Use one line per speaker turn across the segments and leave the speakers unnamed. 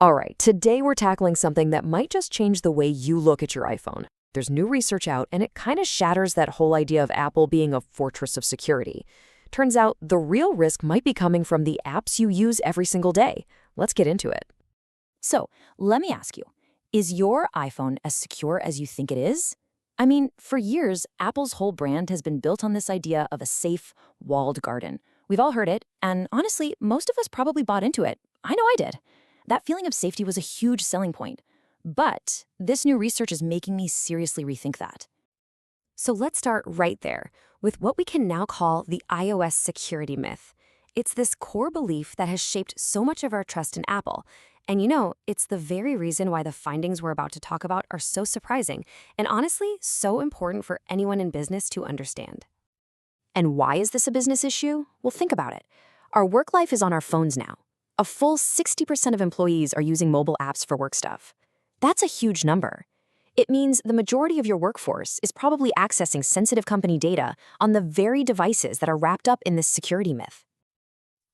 All right, today we're tackling something that might just change the way you look at your iPhone. There's new research out, and it kind of shatters that whole idea of Apple being a fortress of security. Turns out the real risk might be coming from the apps you use every single day. Let's get into it.
So, let me ask you, is your iPhone as secure as you think it is? I mean, for years, Apple's whole brand has been built on this idea of a safe, walled garden. We've all heard it, and honestly, most of us probably bought into it. I know I did. That feeling of safety was a huge selling point. But this new research is making me seriously rethink that.
So let's start right there with what we can now call the iOS security myth. It's this core belief that has shaped so much of our trust in Apple. And it's the very reason why the findings we're about to talk about are so surprising and honestly so important for anyone in business to understand. And why is this a business issue? Well, think about it. Our work life is on our phones now. A full 60% of employees are using mobile apps for work stuff. That's a huge number. It means the majority of your workforce is probably accessing sensitive company data on the very devices that are wrapped up in this security myth.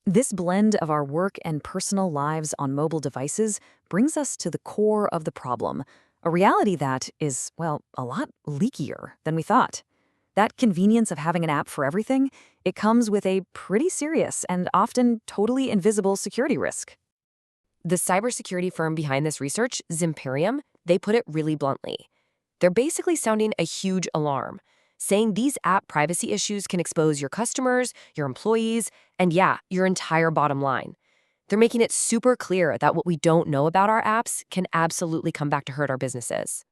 This blend of our work and personal lives on mobile devices brings us to the core of the problem, a reality that is, well, a lot leakier than we thought. That convenience of having an app for everything, it comes with a pretty serious and often totally invisible security risk. The cybersecurity firm behind this research, Zimperium, they put it really bluntly. They're basically sounding a huge alarm, saying these app privacy issues can expose your customers, your employees, and yeah, your entire bottom line. They're making it super clear that what we don't know about our apps can absolutely come back to hurt our businesses.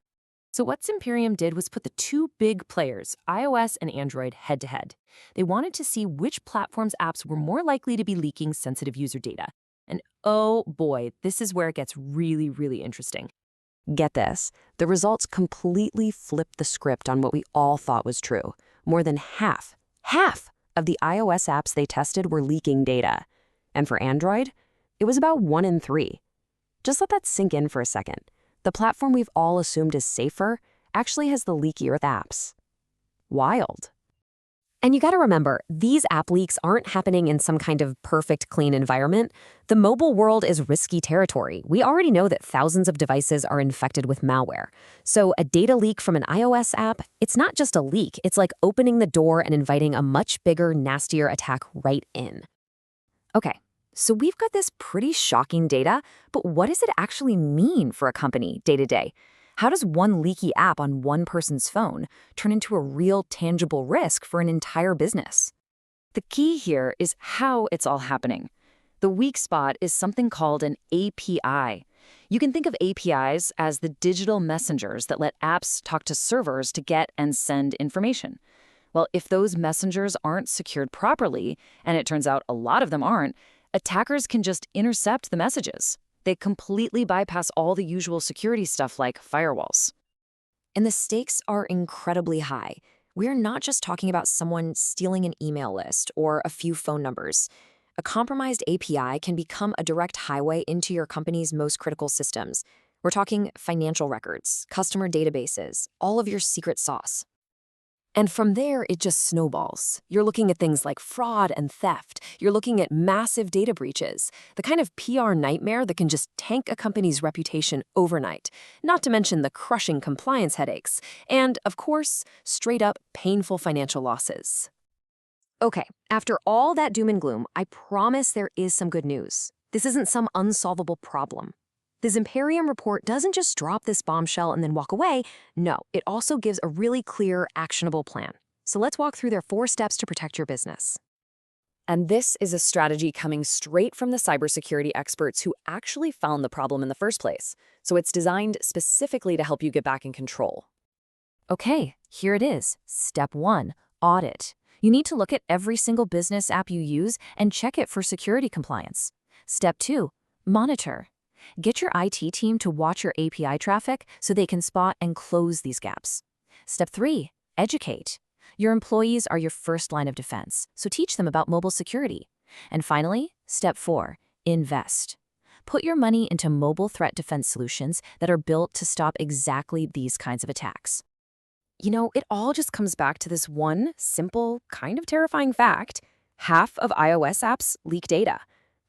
So what Zimperium did was put the two big players, iOS and Android, head-to-head. They wanted to see which platforms' apps were more likely to be leaking sensitive user data. And oh boy, this is where it gets really, really interesting. Get this, the results completely flipped the script on what we all thought was true. More than half of the iOS apps they tested were leaking data. And for Android, it was about 1 in 3. Just let that sink in for a second. The platform we've all assumed is safer actually has the leakier apps. Wild. And you gotta remember, these app leaks aren't happening in some kind of perfect, clean environment. The mobile world is risky territory. We already know that thousands of devices are infected with malware. So a data leak from an iOS app, it's not just a leak. It's like opening the door and inviting a much bigger, nastier attack right in. Okay. So we've got this pretty shocking data, but what does it actually mean for a company day to day? How does one leaky app on one person's phone turn into a real tangible risk for an entire business? The key here is how it's all happening. The weak spot is something called an API. You can think of APIs as the digital messengers that let apps talk to servers to get and send information. Well, if those messengers aren't secured properly, and it turns out a lot of them aren't, attackers can just intercept the messages. They completely bypass all the usual security stuff like firewalls. And the stakes are incredibly high. We're not just talking about someone stealing an email list or a few phone numbers. A compromised API can become a direct highway into your company's most critical systems. We're talking financial records, customer databases, all of your secret sauce. And from there, it just snowballs. You're looking at things like fraud and theft. You're looking at massive data breaches, the kind of PR nightmare that can just tank a company's reputation overnight, not to mention the crushing compliance headaches, and, of course, straight-up painful financial losses. Okay, after all that doom and gloom, I promise there is some good news. This isn't some unsolvable problem. The Zimperium report doesn't just drop this bombshell and then walk away. No, it also gives a really clear, actionable plan. So let's walk through their 4 steps to protect your business. And this is a strategy coming straight from the cybersecurity experts who actually found the problem in the first place. So it's designed specifically to help you get back in control. Okay, here it is. Step 1, audit. You need to look at every single business app you use and check it for security compliance. Step 2, monitor. Get your IT team to watch your API traffic so they can spot and close these gaps. Step 3, educate. Your employees are your first line of defense, so teach them about mobile security. And finally, step 4, invest. Put your money into mobile threat defense solutions that are built to stop exactly these kinds of attacks. It all just comes back to this one simple, kind of terrifying fact. Half of iOS apps leak data.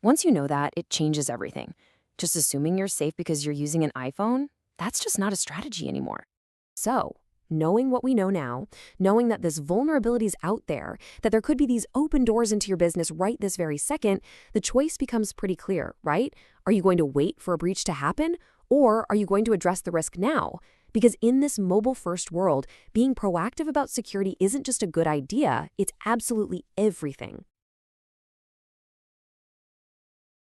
Once you know that, it changes everything. Just assuming you're safe because you're using an iPhone? That's just not a strategy anymore. So, knowing what we know now, knowing that this vulnerability is out there, that there could be these open doors into your business right this very second, the choice becomes pretty clear, right? Are you going to wait for a breach to happen? Or are you going to address the risk now? Because in this mobile-first world, being proactive about security isn't just a good idea, it's absolutely everything.